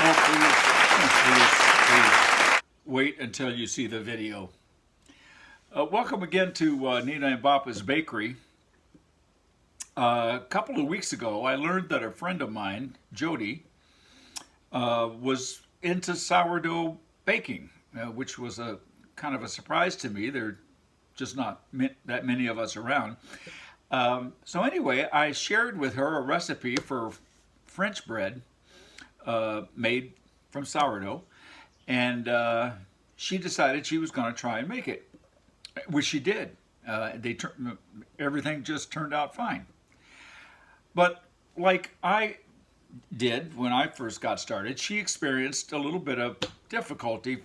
Oh, please wait until you see the video. Welcome again to Nina and Bapa's Bakery. A couple of weeks ago, I learned that a friend of mine, Jodi, was into sourdough baking, which was a kind of a surprise to me. There are just not that many of us around. So anyway, I shared with her a recipe for French bread made from sourdough, and she decided she was going to try and make it, which she did. Everything just turned out fine. But like I did when I first got started, she experienced a little bit of difficulty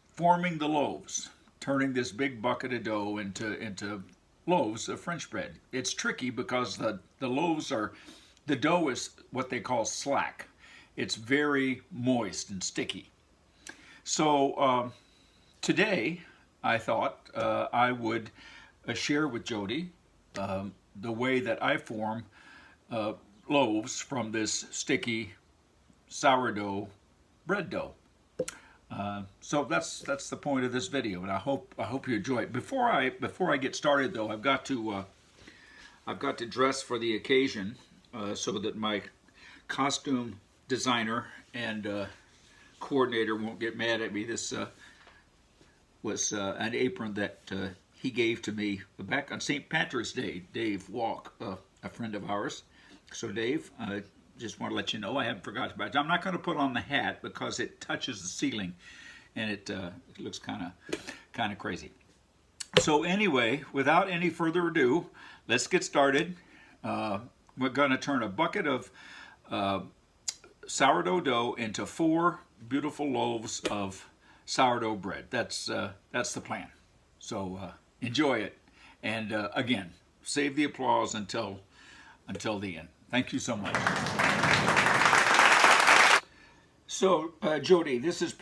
forming the loaves, turning this big bucket of dough into loaves of French bread. It's tricky because the dough is what they call slack. It's very moist and sticky. So today I thought I would share with Jodi the way that I form loaves from this sticky sourdough bread dough. So that's the point of this video, and I hope you enjoy it. Before I get started though, I've got to dress for the occasion so that my costume designer and coordinator won't get mad at me. This was an apron that he gave to me back on St. Patrick's Day. Dave Walk, a friend of ours. So Dave, just want to let you know I haven't forgotten about it. I'm not going to put on the hat because it touches the ceiling, and it looks kind of crazy. So anyway, without any further ado, let's get started. We're going to turn a bucket of sourdough dough into 4 beautiful loaves of sourdough bread. That's the plan. So enjoy it, and again, save the applause until the end. Thank you so much. So Jodi, this is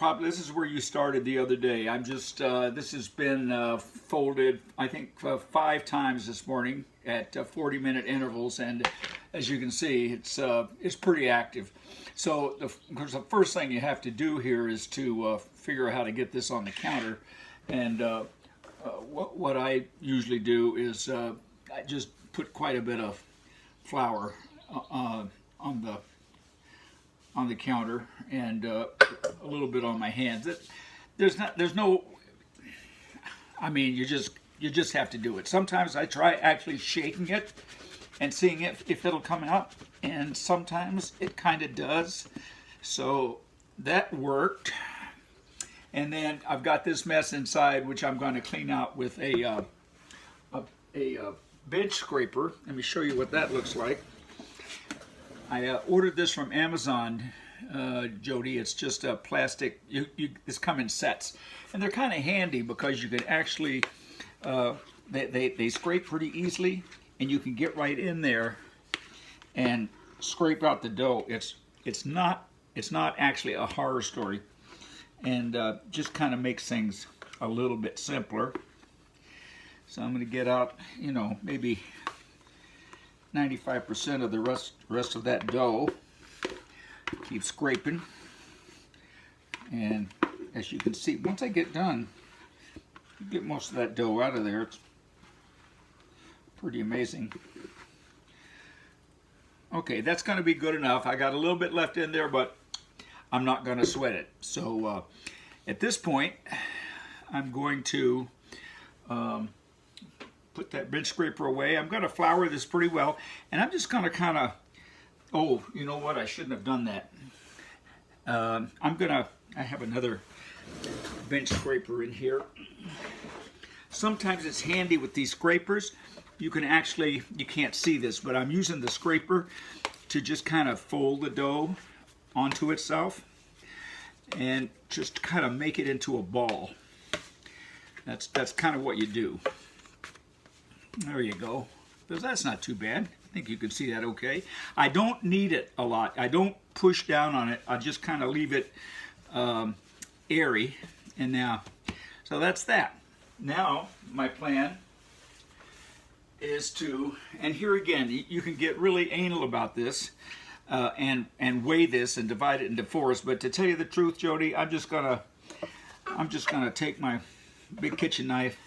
where you started the other day. This has been folded, I think, 5 times this morning at 40-minute intervals, and as you can see, it's pretty active. So the first thing you have to do here is to figure out how to get this on the counter. And what I usually do is I just put quite a bit of flour on the counter, and a little bit on my hands. There's no. I mean, you just have to do it. Sometimes I try actually shaking it and seeing if it'll come out, and sometimes it kind of does. So that worked. And then I've got this mess inside, which I'm going to clean out with a bench scraper. Let me show you what that looks like. I ordered this from Amazon, Jodi. It's just a plastic. It's come in sets, and they're kind of handy because you can actually they scrape pretty easily, and you can get right in there and scrape out the dough. It's not actually a horror story, and just kind of makes things a little bit simpler. So I'm going to get out, maybe 95% of the rest of that dough. Keep scraping, and as you can see, once I get done, you get most of that dough out of there. It's pretty amazing. Okay, that's going to be good enough. I got a little bit left in there, but I'm not going to sweat it. So at this point, I'm going to put that bench scraper away. I'm going to flour this pretty well, and I'm just going to kind of, oh, you know what? I shouldn't have done that. I have another bench scraper in here. Sometimes it's handy with these scrapers. You can't see this, but I'm using the scraper to just kind of fold the dough onto itself and just kind of make it into a ball. That's kind of what you do. There you go. That's not too bad. I think you can see that okay. I don't knead it a lot. I don't push down on it. I just kind of leave it airy. And now, so that's that. Now, my plan is to, and here again, you can get really anal about this. and weigh this and divide it into fours. But to tell you the truth, Jodi, I'm just gonna take my big kitchen knife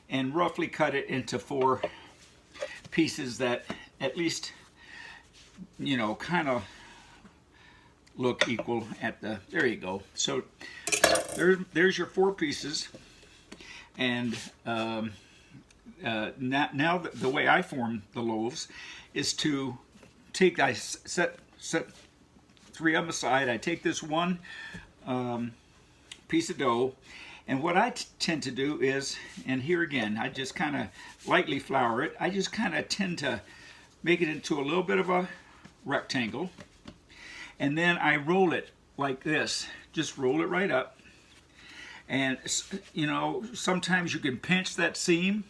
and roughly cut it into 4 pieces that at least, you know, kind of look equal at the, there you go. So there's your 4 pieces. And now the way I form the loaves is to take, I set 3 of them aside. I take this one piece of dough, and what I tend to do is, and here again, I just kind of lightly flour it. I just kind of tend to make it into a little bit of a rectangle, and then I roll it like this. Just roll it right up. And you know, sometimes you can pinch that seam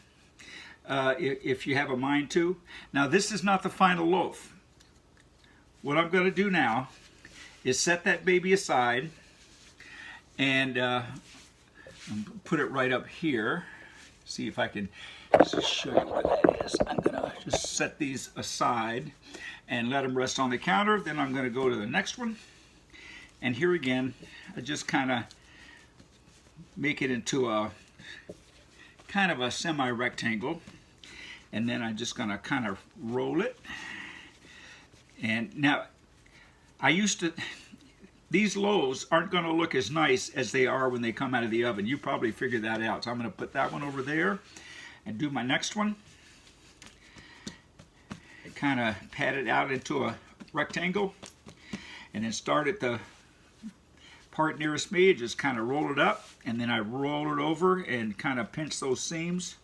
if you have a mind to. Now this is not the final loaf. What I'm going to do now is set that baby aside and put it right up here. See if I can just show you where that is. I'm going to just set these aside and let them rest on the counter. Then I'm going to go to the next one. And here again, I just kind of make it into a kind of a semi-rectangle. And then I'm just going to kind of roll it. And now, these loaves aren't going to look as nice as they are when they come out of the oven. You probably figured that out. So I'm going to put that one over there and do my next one. Kind of pat it out into a rectangle. And then start at the part nearest me, just kind of roll it up. And then I roll it over and kind of pinch those seams.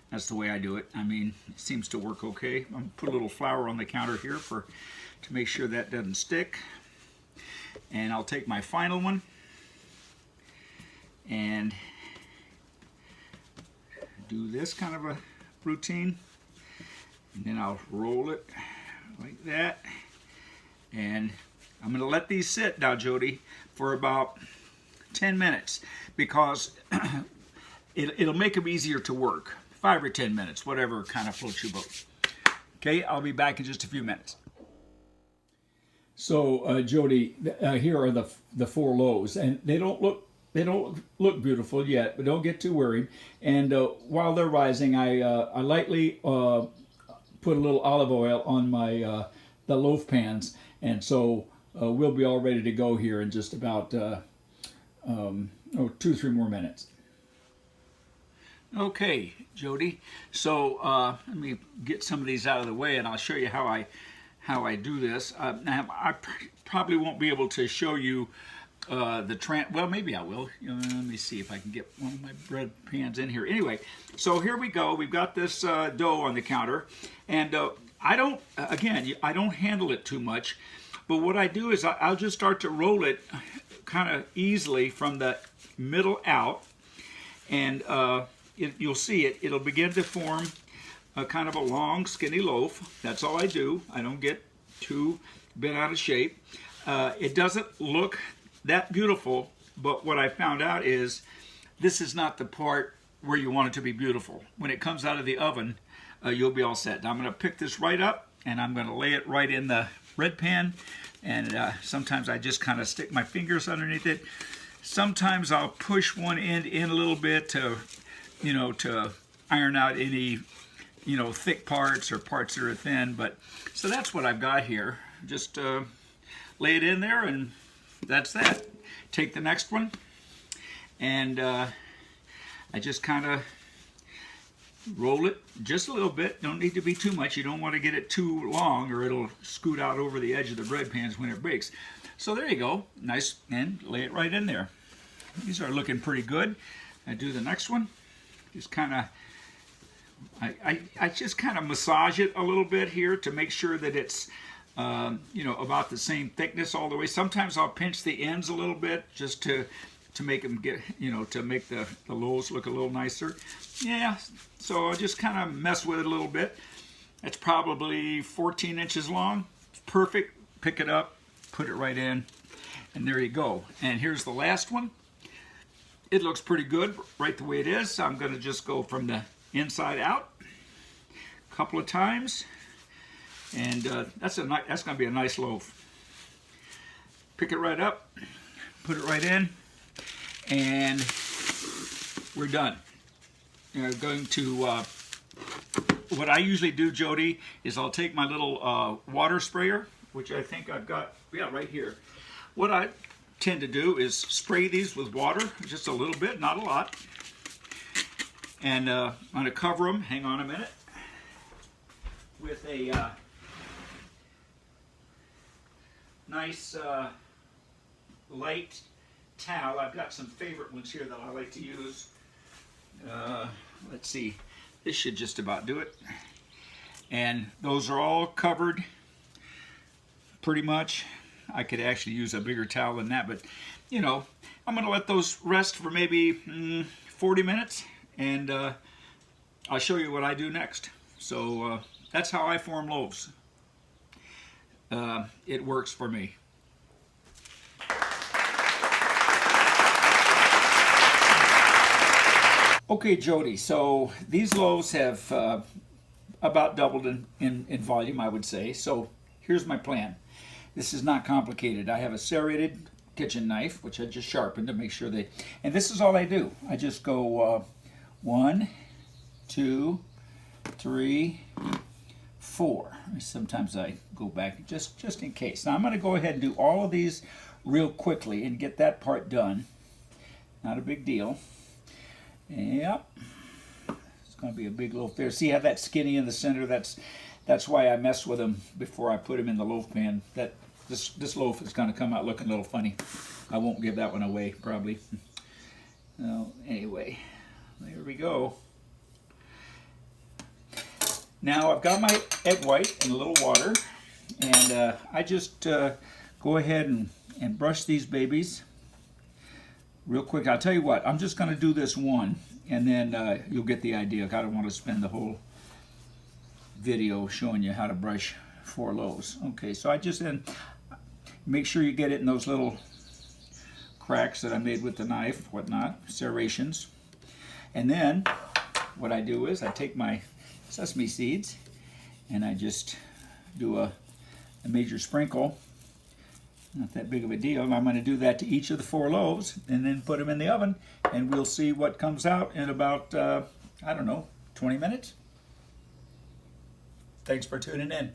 That's the way I do it. I mean, it seems to work okay. I'm going to put a little flour on the counter here to make sure that doesn't stick. And I'll take my final one and do this kind of a routine. And then I'll roll it like that. And I'm going to let these sit now, Jodi, for about 10 minutes because it'll make them easier to work. 5 or 10 minutes, whatever kind of floats your boat. Okay, I'll be back in just a few minutes. So, Jodi, here are the 4 loaves, and they don't look beautiful yet, but don't get too worried. And while they're rising, I lightly put a little olive oil on my the loaf pans, and so we'll be all ready to go here in just about 2 or 3 more minutes. Okay, Jodi. So let me get some of these out of the way, and I'll show you how I do this. Now, I probably won't be able to show you well, maybe I will. Let me see if I can get one of my bread pans in here. Anyway, so here we go. We've got this dough on the counter, and I don't handle it too much, but what I do is I'll just start to roll it kind of easily from the middle out, and you'll see it'll begin to form a kind of a long, skinny loaf. That's all I do. I don't get too bent out of shape. It doesn't look that beautiful, but what I found out is this is not the part where you want it to be beautiful. When it comes out of the oven, you'll be all set. Now I'm going to pick this right up, and I'm going to lay it right in the bread pan, and sometimes I just kind of stick my fingers underneath it. Sometimes I'll push one end in a little bit to iron out any, thick parts or parts that are thin. But so that's what I've got here. Just lay it in there, and that's that. Take the next one, and I just kind of roll it just a little bit. Don't need to be too much. You don't want to get it too long, or it'll scoot out over the edge of the bread pans when it breaks. So there you go. Nice, and lay it right in there. These are looking pretty good. I do the next one. Just kind of, I just kind of massage it a little bit here to make sure that it's, about the same thickness all the way. Sometimes I'll pinch the ends a little bit just to make them get, to make the loaves look a little nicer. Yeah, so I'll just kind of mess with it a little bit. It's probably 14 inches long. It's perfect. Pick it up, put it right in, and there you go. And here's the last one. It looks pretty good right the way it is. So I'm going to just go from the inside out a couple of times, And that's going to be a nice loaf. Pick it right up, put it right in, and we're done. You're going to, what I usually do, Jodi, is I'll take my little water sprayer, which I think I've got, yeah, right here. What I tend to do is spray these with water, just a little bit, not a lot. And I'm going to cover them, hang on a minute, with a nice light towel. I've got some favorite ones here that I like to use. Let's see, this should just about do it. And those are all covered pretty much. I could actually use a bigger towel than that, but you know, I'm going to let those rest for maybe 40 minutes, and I'll show you what I do next. So that's how I form loaves. It works for me. Okay, Jodi, so these loaves have about doubled in volume, I would say. So here's my plan. This is not complicated. I have a serrated kitchen knife, which I just sharpened to make sure they, and this is all I do. I just go 1, 2, 3, 4. Sometimes I go back just in case. Now I'm going to go ahead and do all of these real quickly and get that part done. Not a big deal. Yep, it's going to be a big loaf there. See how that's skinny in the center? That's why I mess with them before I put them in the loaf pan. This loaf is going to come out looking a little funny. I won't give that one away probably. Well, anyway, there we go. Now I've got my egg white in a little water, and I just go ahead and brush these babies real quick. I'll tell you what, I'm just going to do this one, and then you'll get the idea. I don't want to spend the whole video showing you how to brush 4 loaves. Okay, so I just then make sure you get it in those little cracks that I made with the knife, whatnot, serrations. And then what I do is I take my sesame seeds and I just do a major sprinkle. Not that big of a deal. I'm going to do that to each of the 4 loaves and then put them in the oven, and we'll see what comes out in about, I don't know, 20 minutes. Thanks for tuning in.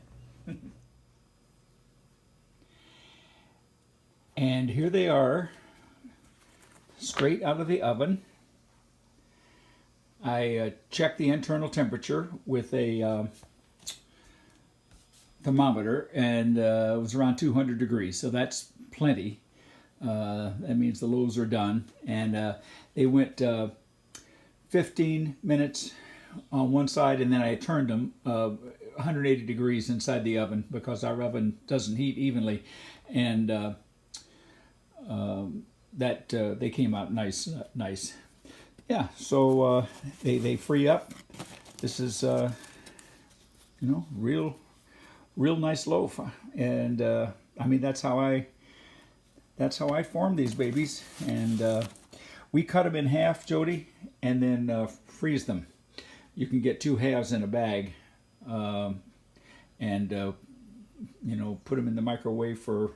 And here they are, straight out of the oven. I checked the internal temperature with a thermometer, and it was around 200 degrees, so that's plenty. That means the loaves are done, and they went 15 minutes on one side, and then I turned them 180 degrees inside the oven because our oven doesn't heat evenly, and they came out nice. Yeah, so they free up. This is you know, real nice loaf, and I mean that's how I form these babies. And we cut them in half, Jodi, and then freeze them. You can get 2 halves in a bag, and you know, put them in the microwave for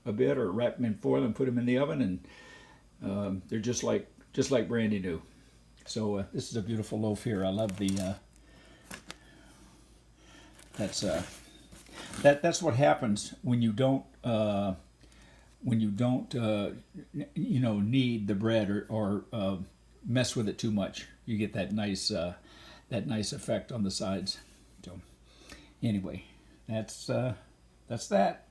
a bit, or wrap them in foil and put them in the oven, and they're just like brandy new. So this is a beautiful loaf here. I love the that's what happens when you don't you know, knead the bread or mess with it too much. You get that nice effect on the sides. So anyway, that's that.